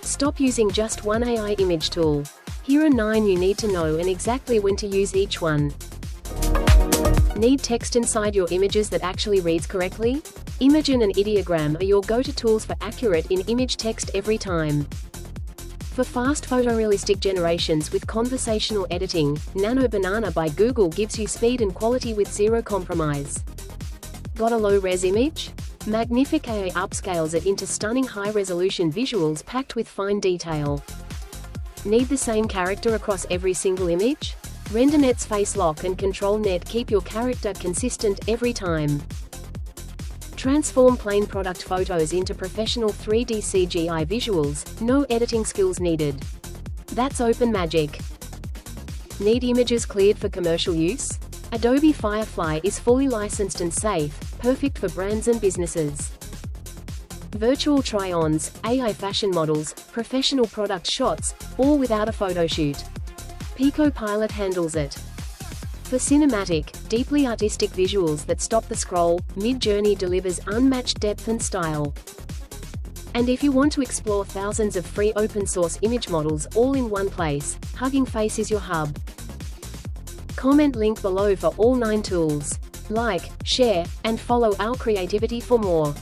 Stop using just one AI image tool. Here are 9 you need to know and exactly when to use each one. Need text inside your images that actually reads correctly? Imagen and Ideogram are your go-to tools for accurate in-image text every time. For fast photorealistic generations with conversational editing, Nano Banana by Google gives you speed and quality with zero compromise. Got a low-res image? Magnific AI upscales it into stunning high-resolution visuals packed with fine detail. Need the same character across every single image? RenderNet's Face Lock and Control Net keep your character consistent every time. Transform plain product photos into professional 3D CGI visuals, no editing skills needed. That's open magic. Need images cleared for commercial use? Adobe Firefly is fully licensed and safe, perfect for brands and businesses. Virtual try-ons, AI fashion models, professional product shots, all without a photo shoot. Pico Pilot handles it. For cinematic, deeply artistic visuals that stop the scroll, Midjourney delivers unmatched depth and style. And if you want to explore thousands of free open-source image models all in one place, Hugging Face is your hub. Comment link below for all 9 tools. Like, share, and follow AoCreativity for more.